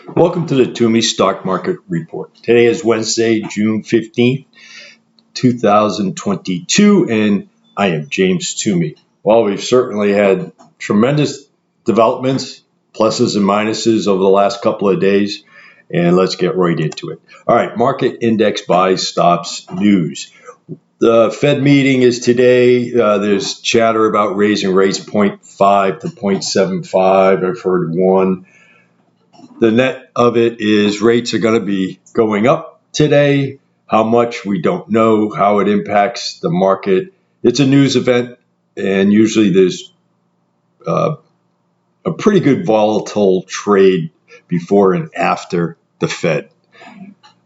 Welcome to the Twomey Stock Market Report. Today is Wednesday, June 15th, 2022, and I am James Twomey. Well, we've certainly had tremendous developments, pluses and minuses over the last couple of days, and let's get right into it. All right, market index buys, stops, news. The Fed meeting is today. There's chatter about raising rates 0.5 to 0.75. I've heard one. The net of it is rates are going to be going up today. How much, we don't know. How it impacts the market. It's a news event, and usually there's a pretty good volatile trade before and after the Fed.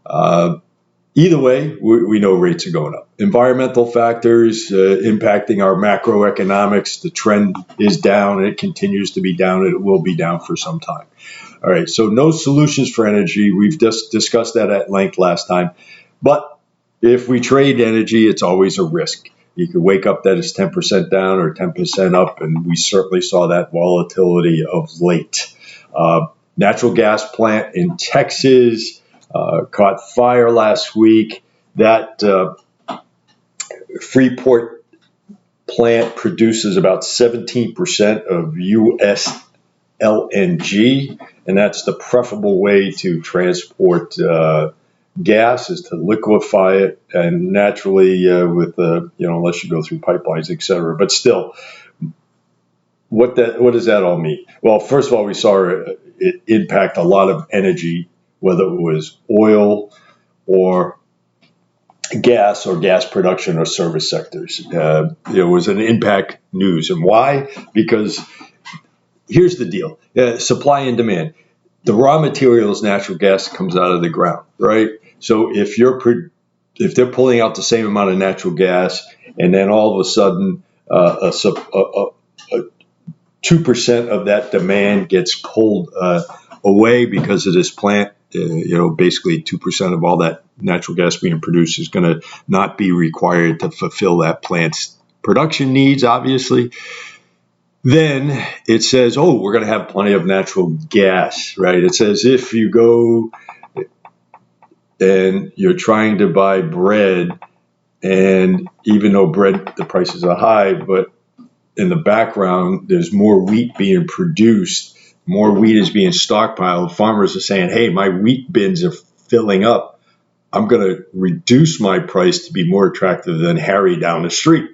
Either way, we know rates are going up. Environmental factors impacting our macroeconomics. The trend is down, and it continues to be down, and it will be down for some time. All right, so no solutions for energy. We've just discussed that at length last time. But if we trade energy, it's always a risk. You could wake up that it's 10% down or 10% up, and we certainly saw that volatility of late. Natural gas plant in Texas caught fire last week. That Freeport plant produces about 17% of U.S. LNG, and that's the preferable way to transport gas, is to liquefy it, and naturally with unless you go through pipelines, etc. But still, what does that all mean? Well, first of all, we saw it impact a lot of energy, whether it was oil or gas production or service sectors. It was an impact news, and why? Because here's the deal: supply and demand. The raw material is natural gas that comes out of the ground, right? So if they're pulling out the same amount of natural gas, and then all of a sudden 2% of that demand gets pulled away because of this plant, basically 2% of all that natural gas being produced is going to not be required to fulfill that plant's production needs, obviously. Then it says, oh, we're going to have plenty of natural gas, right? It's as if you go and you're trying to buy bread, and even though bread, the prices are high, but in the background, there's more wheat being produced, more wheat is being stockpiled. Farmers are saying, hey, my wheat bins are filling up. I'm going to reduce my price to be more attractive than Harry down the street.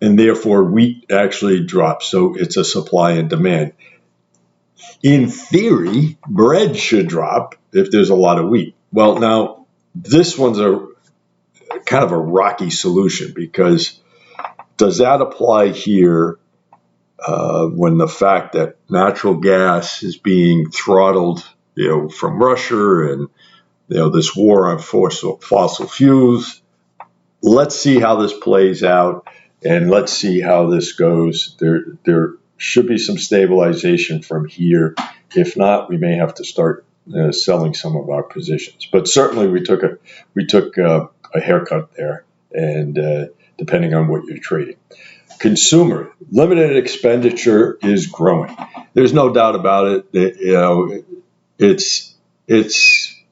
And therefore, wheat actually drops. So it's a supply and demand. In theory, bread should drop if there's a lot of wheat. Well, now, this one's a kind of a rocky solution, because does that apply here when the fact that natural gas is being throttled, from Russia, and this war on fossil fuels? Let's see how this plays out, and let's see how this goes. There should be some stabilization from here. If not, we may have to start selling some of our positions. But certainly, we took a haircut there, and depending on what you're trading. Consumer limited expenditure is growing. There's no doubt about it. It's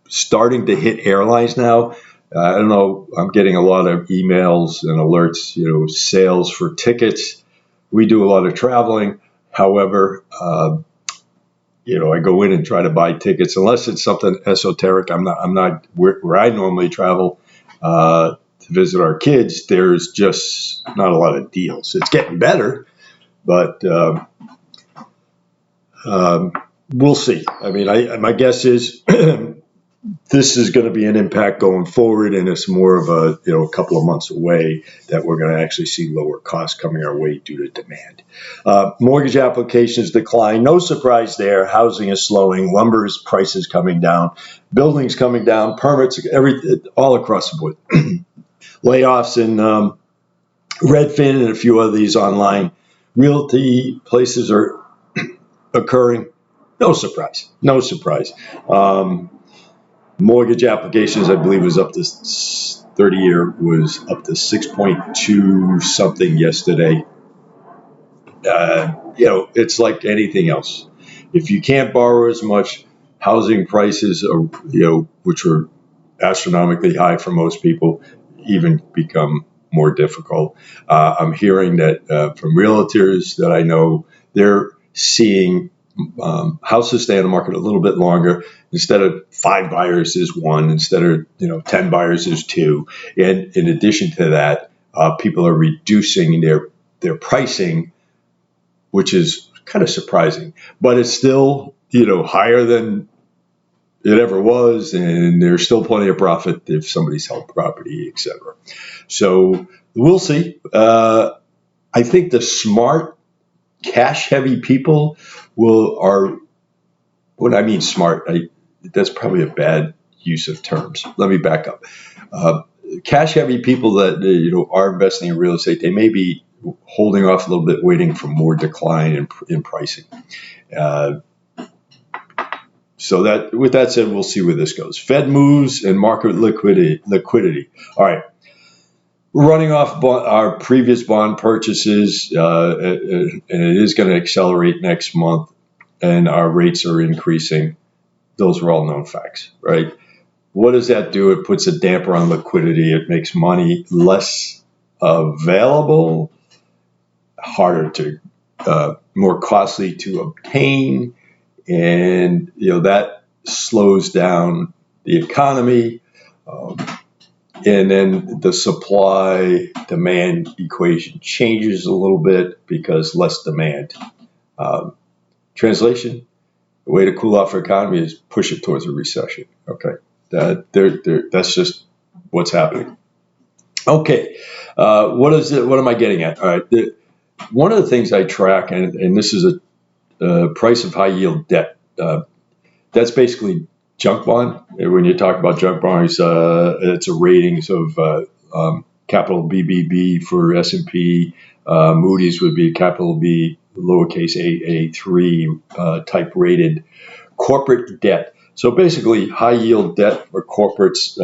starting to hit airlines now. I don't know. I'm getting a lot of emails and alerts. Sales for tickets. We do a lot of traveling. However, I go in and try to buy tickets unless it's something esoteric. I'm not where I normally travel to visit our kids. There's just not a lot of deals. It's getting better, but we'll see. I mean, my guess is this is going to be an impact going forward, and it's more of a couple of months away that we're going to actually see lower costs coming our way due to demand. Mortgage applications decline. No surprise there. Housing is slowing. Lumber's prices coming down. Buildings coming down. Permits, all across the board. Layoffs in Redfin and a few of these online realty places are occurring. No surprise. Mortgage applications, I believe, was up to 30-year was up to 6.2 something yesterday. It's like anything else. If you can't borrow as much, housing prices are, which were astronomically high for most people, even become more difficult. I'm hearing that from realtors that I know, they're seeing houses stay on the market a little bit longer. Instead of 5 buyers, there's 1. Instead of 10 buyers, there's 2. And in addition to that, people are reducing their pricing, which is kind of surprising. But it's still higher than it ever was, and there's still plenty of profit if somebody's held property, etc. So we'll see. I think the smart, cash-heavy people are. When I mean smart, that's probably a bad use of terms. Let me back up. Cash-heavy people that are investing in real estate, they may be holding off a little bit, waiting for more decline in pricing. So that, with that said, we'll see where this goes. Fed moves and market liquidity. All right. We're running off our previous bond purchases, and it is going to accelerate next month, and our rates are increasing. Those are all known facts, right? What does that do? It puts a damper on liquidity. It makes money less available, harder to, more costly to obtain, and that slows down the economy. And then the supply-demand equation changes a little bit because less demand. Translation, the way to cool off our economy is push it towards a recession. Okay, that's just what's happening. Okay, what am I getting at? All right, one of the things I track, and this is a price of high-yield debt. That's basically junk bond. When you talk about junk bonds, it's a ratings of capital BBB for S&P. Moody's would be capital B, lowercase AA3 type rated corporate debt. So basically, high yield debt for corporates.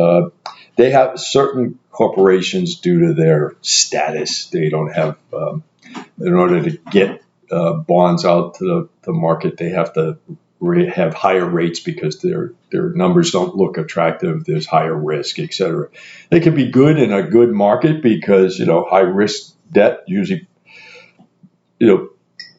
They have certain corporations, due to their status, they don't have, in order to get bonds out to the market, they have to have higher rates because their numbers don't look attractive. There's higher risk, etc. They can be good in a good market because high risk debt usually,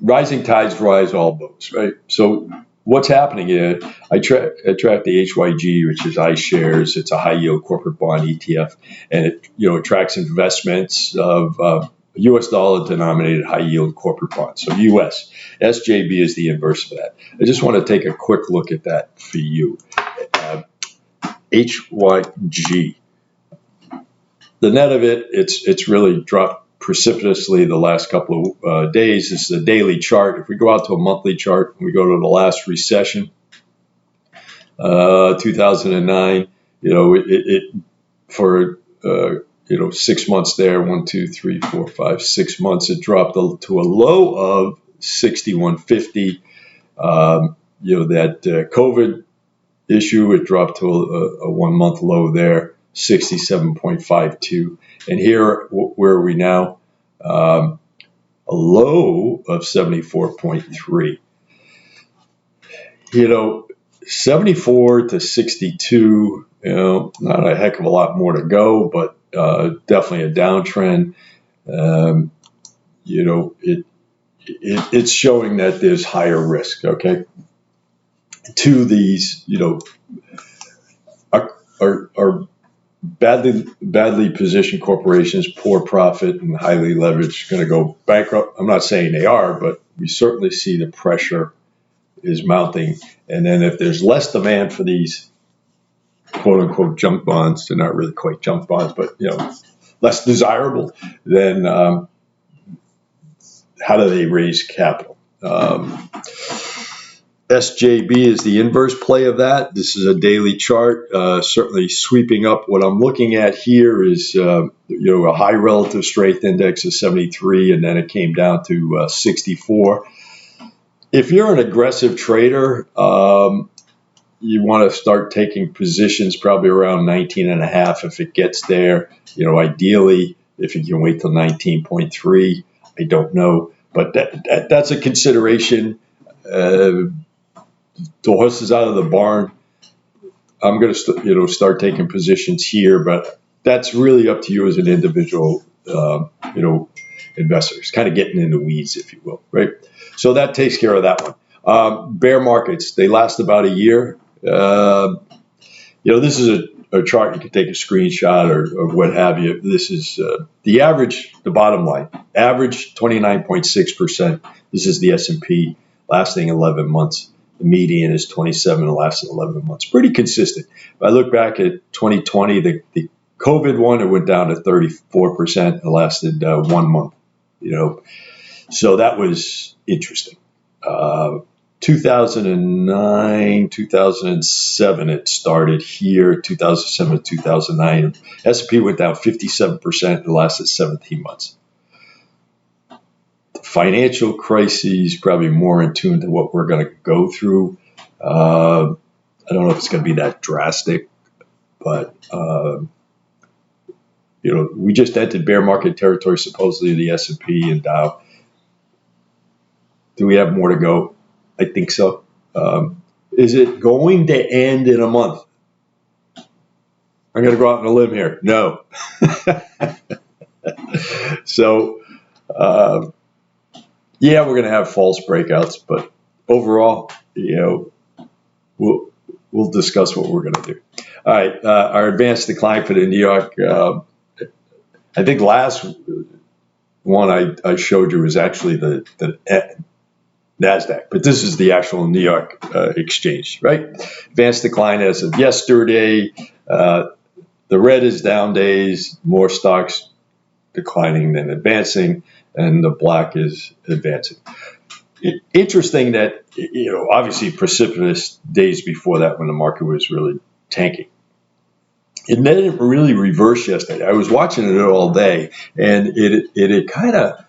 rising tides rise all boats, right? So what's happening here? I track the HYG, which is iShares. It's a high yield corporate bond ETF, and it tracks investments of U.S. dollar denominated high yield corporate bonds. So U.S. SJB is the inverse of that. I just want to take a quick look at that for you. HYG. The net of it, it's really dropped precipitously the last couple of days. This is a daily chart. If we go out to a monthly chart, we go to the last recession, 2009. For 6 months there, 1, 2, 3, 4, 5, 6 months, it dropped to a low of 61.50. That COVID issue, it dropped to a 1 month low there, 67.52. And here, where are we now? A low of 74.3. 74 to 62, not a heck of a lot more to go, but definitely a downtrend. It's showing that there's higher risk, okay, to these, are badly positioned corporations, poor profit and highly leveraged, going to go bankrupt. I'm not saying they are, but we certainly see the pressure is mounting. And then if there's less demand for these quote unquote junk bonds, they're not really quite junk bonds, but less desirable, then how do they raise capital? SJB is the inverse play of that. This is a daily chart, certainly sweeping up. What I'm looking at here is, a high relative strength index of 73, and then it came down to 64. If you're an aggressive trader, you want to start taking positions probably around 19.5 if it gets there. Ideally, if you can wait till 19.3, I don't know, but that's a consideration. the horse is out of the barn. I'm going to start taking positions here, but that's really up to you as an individual, investor. It's kind of getting in the weeds, if you will, right? So that takes care of that one. Bear markets, they last about a year. This is a chart you can take a screenshot or what have you. This is the average, the bottom line, average 29.6%. This is the S&P lasting 11 months. The median is 27 and lasted 11 months. Pretty consistent. If I look back at 2020, the COVID one, it went down to 34%. It lasted 1 month. So that was interesting. 2009, 2007, it started here. 2007, 2009, S&P went down 57%. It lasted 17 months. The financial crises probably more in tune to what we're going to go through. I don't know if it's going to be that drastic, but we just entered bear market territory, supposedly the S&P and Dow. Do we have more to go? I think so. Is it going to end in a month? I'm going to go out on a limb here. No. So, we're going to have false breakouts, but overall, we'll discuss what we're going to do. All right, our advanced decline for the New York. I think last one I showed you was actually the NASDAQ, but this is the actual New York exchange, right? Advanced decline as of yesterday. The red is down days, more stocks declining than advancing, and the black is advancing. Interesting that, obviously precipitous days before that when the market was really tanking. It didn't really reverse yesterday. I was watching it all day, and it kind of,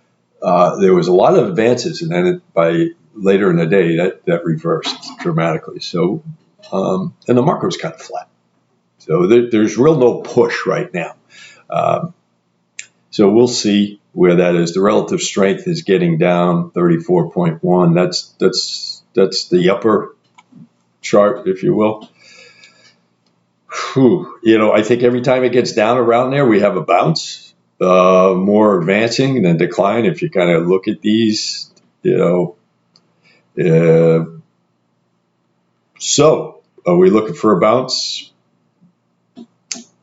there was a lot of advances, and then by later in the day, that reversed dramatically. So, and the market was kind of flat. So there's real no push right now. So we'll see where that is. The relative strength is getting down 34.1. That's the upper chart, if you will. I think every time it gets down around there, we have a bounce, more advancing than decline. If you kind of look at these, so are we looking for a bounce?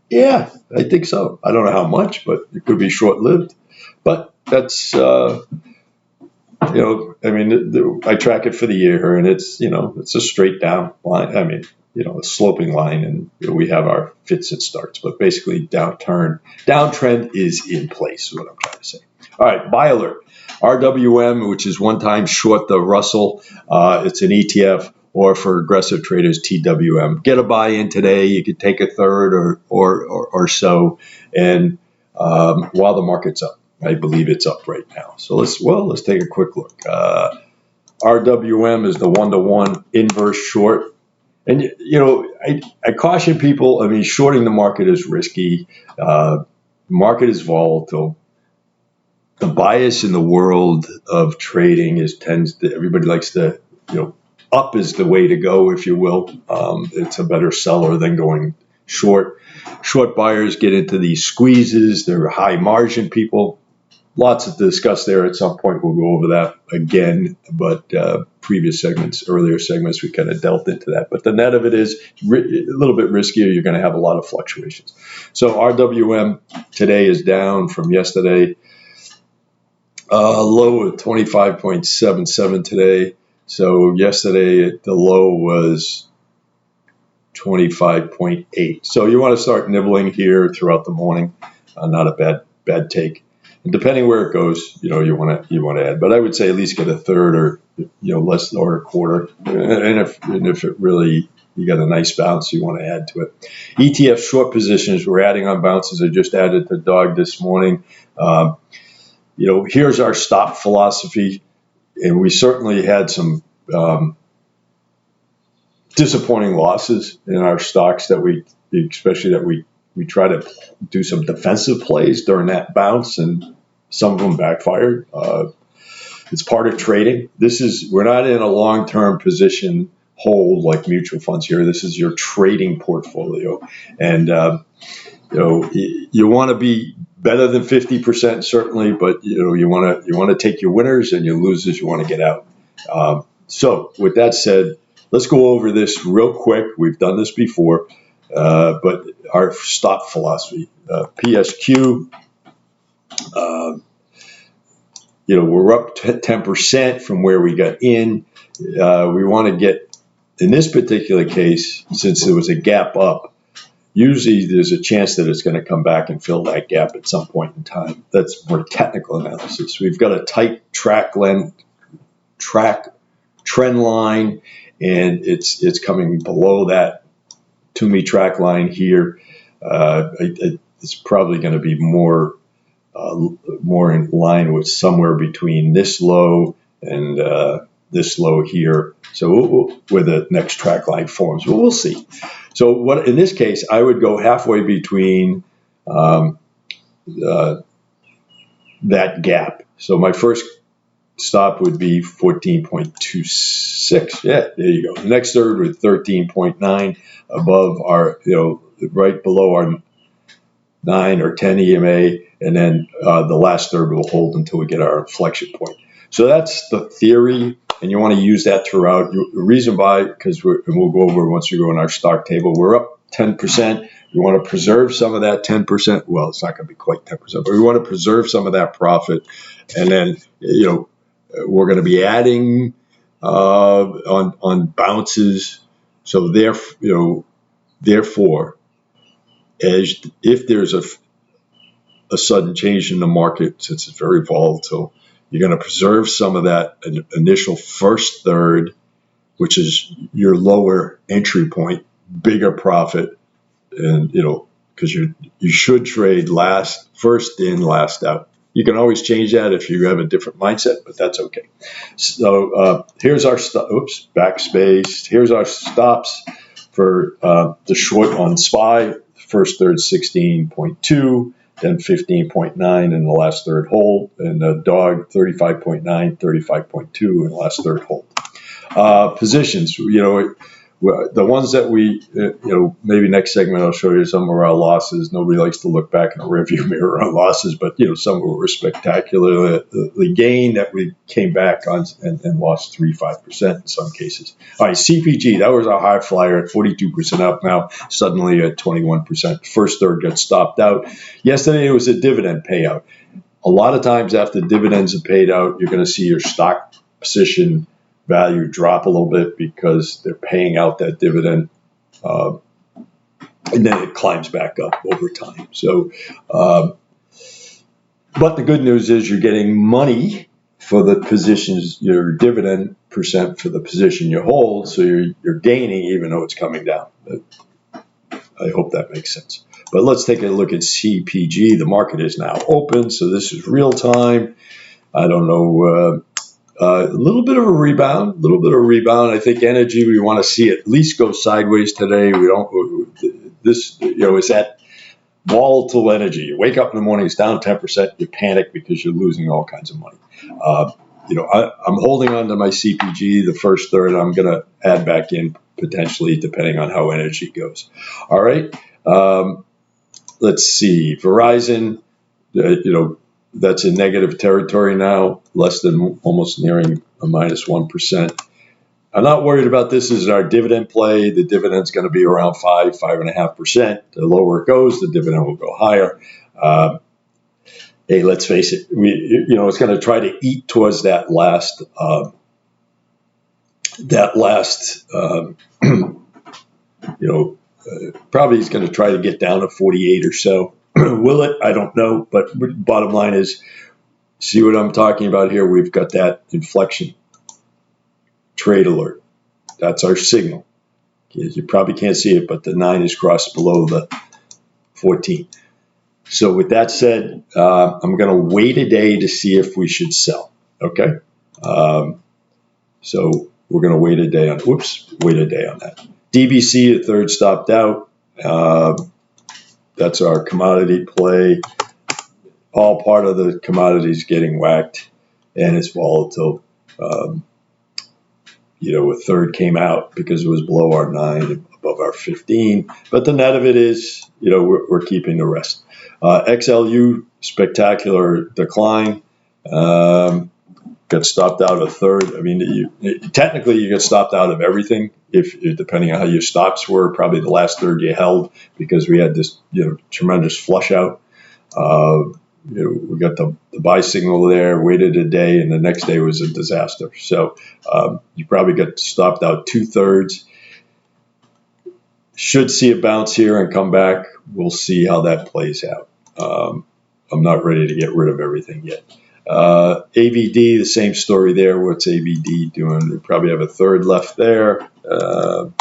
Yeah, I think so. I don't know how much, but it could be short-lived. But that's, I track it for the year, and it's a straight down line. A sloping line, and we have our fits and starts. But basically, downtrend is in place, is what I'm trying to say. All right, buy alert. RWM, which is one time short the Russell. It's an ETF. Or for aggressive traders, TWM. Get a buy-in today. You could take a third or so, and while the market's up, I believe it's up right now. So let's take a quick look. RWM is the 1-to-1 inverse short, and I caution people. Shorting the market is risky. Market is volatile. The bias in the world of trading everybody likes to up is the way to go, if you will. It's a better seller than going short. Short buyers get into these squeezes. They're high margin people. Lots to discuss there. At some point, we'll go over that again. But earlier segments, we kind of dealt into that. But the net of it is a little bit riskier. You're going to have a lot of fluctuations. So RWM today is down from yesterday. Low of 25.77 today. So yesterday, the low was 25.8. So you want to start nibbling here throughout the morning. Not a bad take. And depending where it goes, you want to add. But I would say at least get a third or less or a quarter. And if it really you got a nice bounce, you want to add to it. ETF short positions, we're adding on bounces. I just added the dog this morning. Here's our stop philosophy. And we certainly had some disappointing losses in our stocks especially that we try to do some defensive plays during that bounce, and some of them backfired. It's part of trading. We're not in a long-term position hold like mutual funds here. This is your trading portfolio. And, you want to be better than 50% certainly, but you want to take your winners, and your losers you want to get out. So with that said, let's go over this real quick. We've done this before, but our stop philosophy, PSQ, we're up 10% from where we got in. We want to get, in this particular case, since there was a gap up, usually there's a chance that it's going to come back and fill that gap at some point in time. That's more technical analysis. We've got a tight trend line, and it's coming below that Twomey track line here. It's probably going to be more in line with somewhere between this low and this low here. So where the next track line forms, but we'll see. So what in this case, I would go halfway between that gap. So my first stop would be 14.26. Yeah, there you go. The next third with 13.9 above our, right below our 9 or 10 EMA, and then the last third will hold until we get our inflection point. So that's the theory, and you want to use that throughout. The reason why, because we'll go over once we go on our stock table, we're up 10%. We want to preserve some of that 10%. Well, it's not going to be quite 10%, but we want to preserve some of that profit, and then we're going to be adding on bounces. So therefore, as if there's a sudden change in the market, since it's very volatile, you're going to preserve some of that initial first third, which is your lower entry point, bigger profit, and because you should trade first in, last out. You can always change that if you have a different mindset, but that's okay. So here's our backspace. Here's our stops for the short on SPY. First third 16.2, then 15.9 in the last third hold, and the dog 35.9, 35.2 in the last third hold. Positions, the ones that we, maybe next segment I'll show you some of our losses. Nobody likes to look back in a rearview mirror on losses, but some were spectacular. The gain that we came back on and lost 3-5% in some cases. All right, CPG, that was our high flyer at 42% up, now suddenly at 21%. First third got stopped out. Yesterday it was a dividend payout. A lot of times after dividends are paid out, you're going to see your stock position value drop a little bit because they're paying out that dividend, and then it climbs back up over time. So, but the good news is you're getting money for the positions, your dividend percent for the position you hold, so you're gaining even though it's coming down. I hope that makes sense. But let's take a look at CPG. The market is now open, so this is real time. I don't know. A little bit of a rebound. I think energy, we want to see at least go sideways today. We don't. It's that volatile energy. You wake up in the morning, it's down 10%. You panic because you're losing all kinds of money. I'm holding on to my CPG. The first third, I'm going to add back in potentially depending on how energy goes. All right. Let's see. Verizon. That's in negative territory now, almost nearing a minus 1%. I'm not worried about this as our dividend play. The dividend's going to be around 5.5%. The lower it goes, the dividend will go higher. Hey, let's face it, it's going to try to eat towards that last probably he's going to try to get down to 48 or so. Will it? I don't know. But bottom line is, see what I'm talking about here? We've got that inflection trade alert. That's our signal. You probably can't see it, but the 9 is crossed below the 14. So with that said, I'm going to wait a day to see if we should sell. Okay? So we're going to wait a day on that. DBC, the third stopped out. That's our commodity play. All part of the commodities getting whacked, and it's volatile. a third came out because it was below our 9 and above our 15. But the net of it is, we're keeping the rest. XLU, spectacular decline. Got stopped out a third. I mean, technically you get stopped out of everything if depending on how your stops were. Probably the last third you held because we had this tremendous flush out. We got the buy signal there, waited a day, and the next day was a disaster. So you probably got stopped out 2/3. Should see a bounce here and come back. We'll see how that plays out. I'm not ready to get rid of everything yet. AVD, the same story there. What's AVD doing? We probably have a third left there. A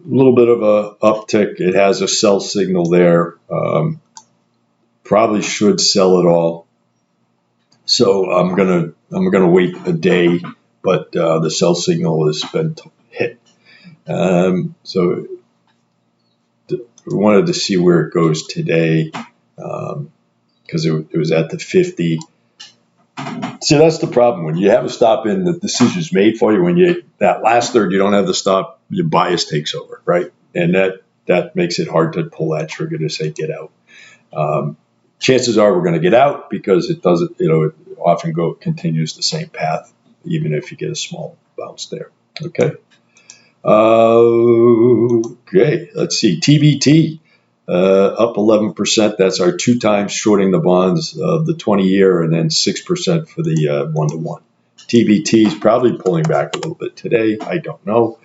little bit of a uptick. It has a sell signal there. Probably should sell it all. So I'm gonna wait a day, but the sell signal has been hit. So we wanted to see where it goes today. Because it was at the 50. See, that's the problem. When you have a stop in, the decision's made for you. When that last third, you don't have the stop, your bias takes over, right? And that makes it hard to pull that trigger to say get out. Chances are we're going to get out because it doesn't, it often continues the same path, even if you get a small bounce there. Okay. Okay. Let's see. TBT. Up 11%. That's our 2 times shorting the bonds of the 20-year, and then 6% for the 1-to-1. TBT is probably pulling back a little bit today. I don't know,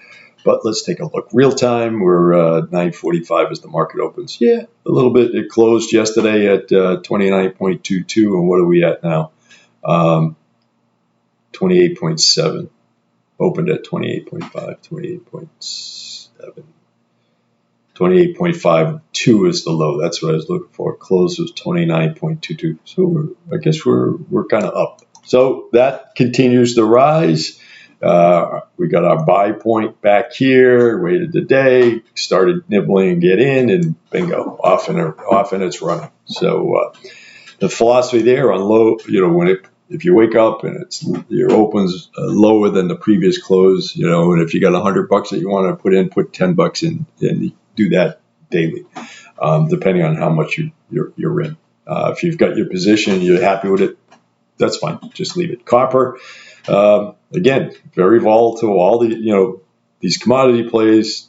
but let's take a look. Real time, we're 9:45 as the market opens. Yeah, a little bit. It closed yesterday at 29.22, and what are we at now? 28.7. Opened at 28.5, 28.7. 28.52 is the low. That's what I was looking for. Close was 29.22. So I guess we're kind of up. So that continues to rise. We got our buy point back here. Waited the day, started nibbling and get in, and bingo, off and it's running. So the philosophy there on low, if you wake up and your opens lower than the previous close, and if you got $100 that you want to put $10 in, and do that daily, depending on how much you're in. If you've got your position, you're happy with it, that's fine. Just leave it. Copper, again, very volatile. All the these commodity plays.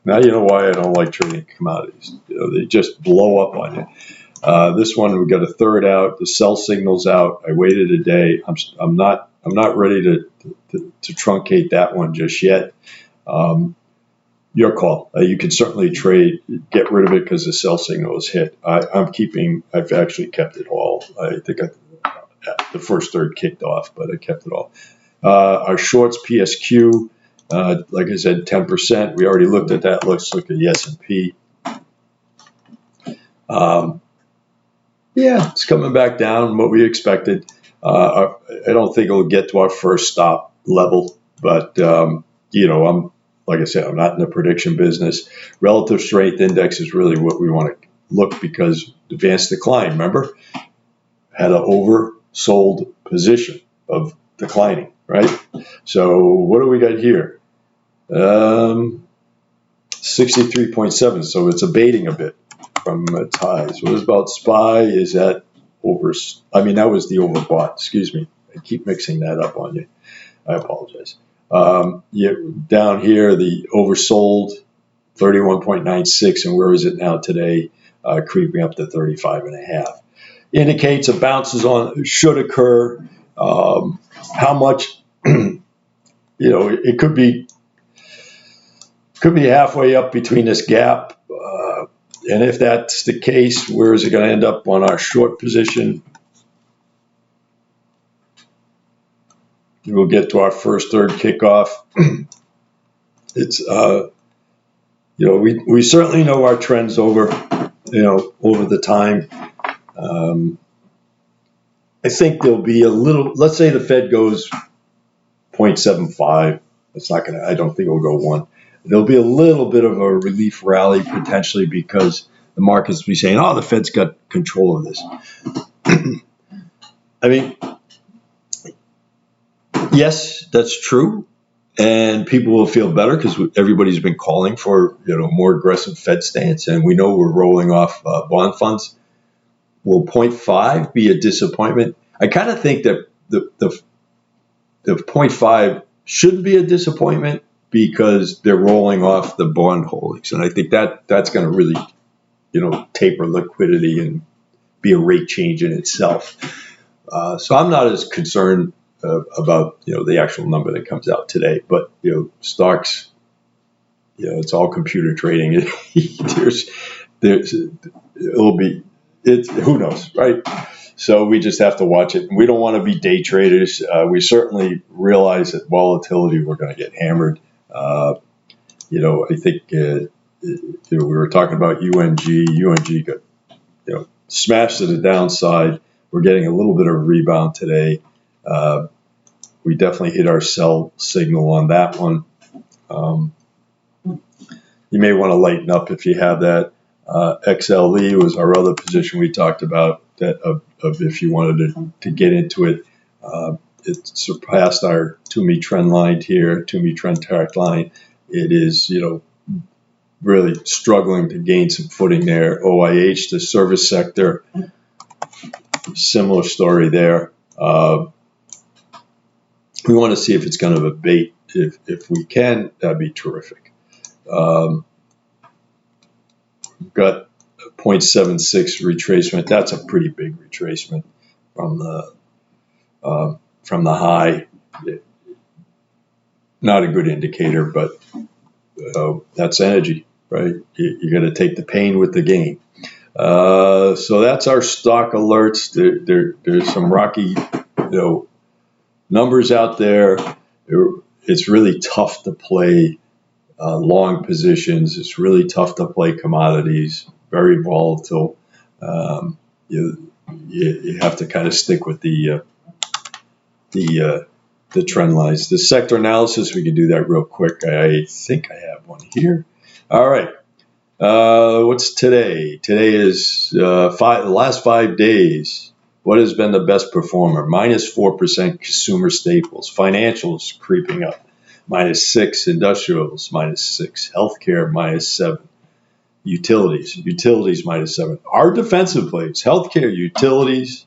Now you know why I don't like trading commodities. They just blow up on you. This one we got a third out. The sell signal's out. I waited a day. I'm not ready to truncate that one just yet. Your call. You can certainly get rid of it because the sell signal is hit. I've actually kept it all. I think the first third kicked off, but I kept it all. Our shorts PSQ, like I said, 10%. We already looked at that. Let's look at the S&P. Yeah, it's coming back down, what we expected. I don't think it'll get to our first stop level, but like I said, I'm not in the prediction business. Relative strength index is really what we want to look because advanced decline, remember, had an oversold position of declining, right? So what do we got here? 63.7, so it's abating a bit from its highs. What about SPY? Is that that was the overbought, excuse me. I keep mixing that up on you. I apologize. Down here, the oversold 31.96, and where is it now today? Creeping up to 35.5. Indicates a bounces should occur. How much? It could be halfway up between this gap, and if that's the case, where is it going to end up on our short position? We'll get to our first third kickoff. It's we certainly know our trends over the time. I think there'll be a little. Let's say the Fed goes 0.75. It's not gonna. I don't think it'll go 1. There'll be a little bit of a relief rally potentially because the markets will be saying, "Oh, the Fed's got control of this." I mean, Yes, that's true. And people will feel better because everybody's been calling for more aggressive Fed stance, and we know we're rolling off bond funds. Will 0.5 be a disappointment? I kind of think that the 0.5 shouldn't be a disappointment because they're rolling off the bond holdings, and I think that's going to really taper liquidity and be a rate change in itself. So I'm not as concerned about the actual number that comes out today, but stocks, it's all computer trading. there's it'll be who knows, right? So we just have to watch it. We don't want to be day traders. We certainly realize that volatility, we're going to get hammered. I think we were talking about UNG. UNG got smashed to the downside. We're getting a little bit of a rebound today. We definitely hit our sell signal on that one. You may want to lighten up if you have that. XLE was our other position we talked about, that of if you wanted to get into it. It surpassed our Twomey trend line here, Twomey trend chart line. It is, really struggling to gain some footing there. OIH, the service sector, similar story there. We want to see if it's going to abate. If we can, that'd be terrific. We've got a 0.76 retracement. That's a pretty big retracement from the high. Not a good indicator, but that's energy, right? You got to take the pain with the gain. So that's our stock alerts. There's some rocky, numbers out there. It's really tough to play long positions. It's really tough to play commodities. Very volatile. You have to kind of stick with the trend lines. The sector analysis, we can do that real quick. I think I have one here. All right. What's today? Today is the last 5 days. What has been the best performer? -4% consumer staples. Financials creeping up. -6 industrials. -6 healthcare. -7 utilities. Utilities -7. Our defensive plays: healthcare, utilities,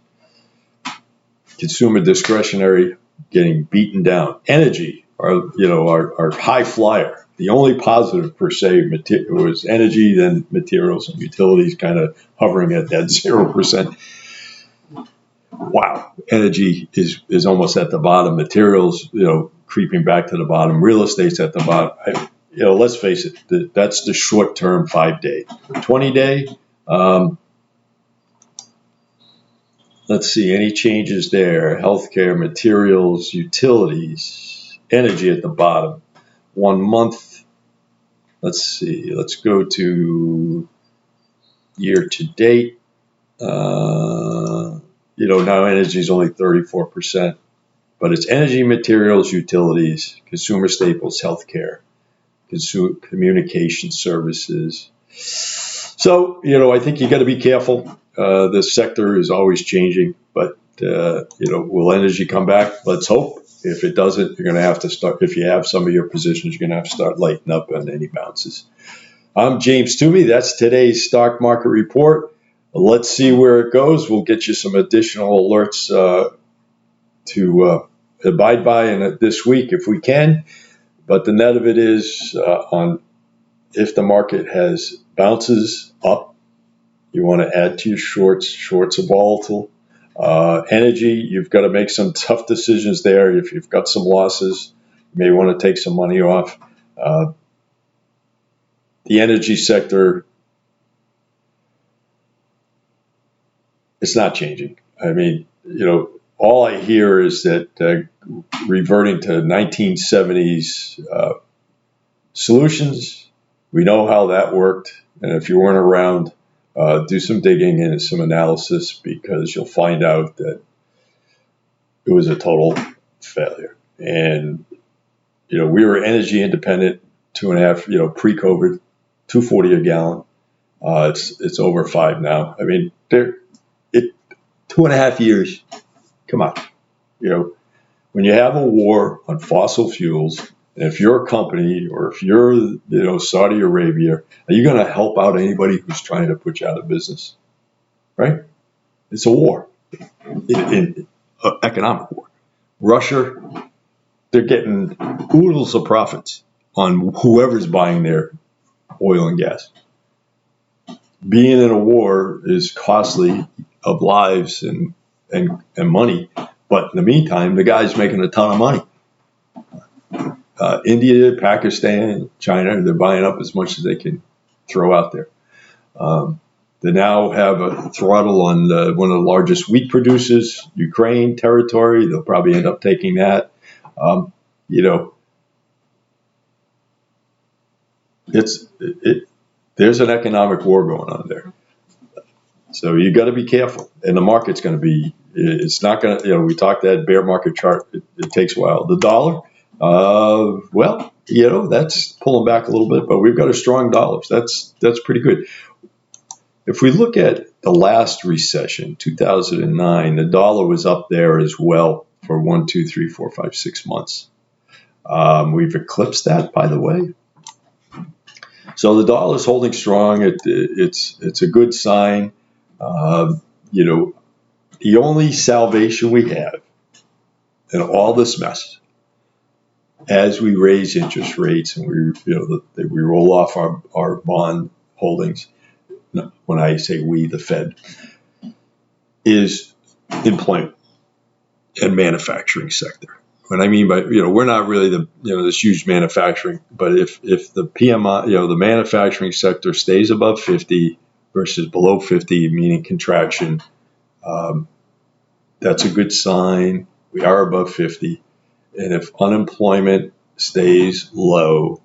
consumer discretionary getting beaten down. Energy, our high flyer. The only positive per se was energy, then materials and utilities kind of hovering at that 0%. Wow, energy is almost at the bottom. Materials, creeping back to the bottom. Real estate's at the bottom. Let's face it, that's the short-term 5-day. 20-day, let's see, any changes there? Healthcare, materials, utilities, energy at the bottom. 1 month, let's see, let's go to year to date. Now energy is only 34%, but it's energy, materials, utilities, consumer staples, healthcare, communication services. So, I think you got to be careful. This sector is always changing, but, will energy come back? Let's hope. If it doesn't, you're going to have to start, if you have some of your positions, you're going to have to start lighting up on any bounces. I'm James Twomey. That's today's stock market report. Let's see where it goes. We'll get you some additional alerts to abide by this week if we can. But the net of it is if the market has bounces up, you want to add to your shorts. Shorts are volatile. Energy, you've got to make some tough decisions there. If you've got some losses, you may want to take some money off. The energy sector, it's not changing. I mean, all I hear is that reverting to 1970s solutions, we know how that worked. And if you weren't around, do some digging and some analysis, because you'll find out that it was a total failure. And, we were energy independent, 2.5, pre-COVID, $2.40 a gallon. It's over $5 now. I mean, 2.5 years. Come on, when you have a war on fossil fuels, and if you're a company or if you're, Saudi Arabia, are you going to help out anybody who's trying to put you out of business? Right? It's a war, economic war. Russia, they're getting oodles of profits on whoever's buying their oil and gas. Being in a war is costly of lives and money, but in the meantime, the guy's making a ton of money. India, Pakistan, China, they're buying up as much as they can throw out there. They now have a throttle on one of the largest wheat producers, Ukraine territory. They'll probably end up taking that. There's an economic war going on there. So you got to be careful. And the market's going to be, it's not going to, we talked that bear market chart. It takes a while. The dollar, that's pulling back a little bit, but we've got a strong dollar. That's pretty good. If we look at the last recession, 2009, the dollar was up there as well for 1, 2, 3, 4, 5, 6 months. We've eclipsed that, by the way. So the dollar is holding strong. It's a good sign. The only salvation we have in all this mess, as we raise interest rates and we roll off our bond holdings, when I say we, the Fed, is employment and manufacturing sector. What I mean by, we're not really this huge manufacturing, but if the PMI, the manufacturing sector stays above 50 versus below 50, meaning contraction, that's a good sign. We are above 50. And if unemployment stays low,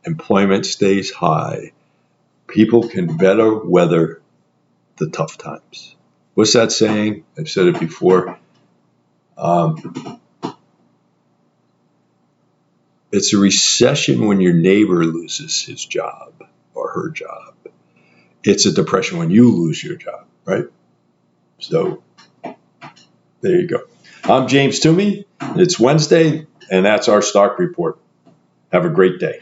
employment stays high, people can better weather the tough times. What's that saying? I've said it before. It's a recession when your neighbor loses his job or her job. It's a depression when you lose your job, right? So there you go. I'm James Twomey. It's Wednesday, and that's our stock report. Have a great day.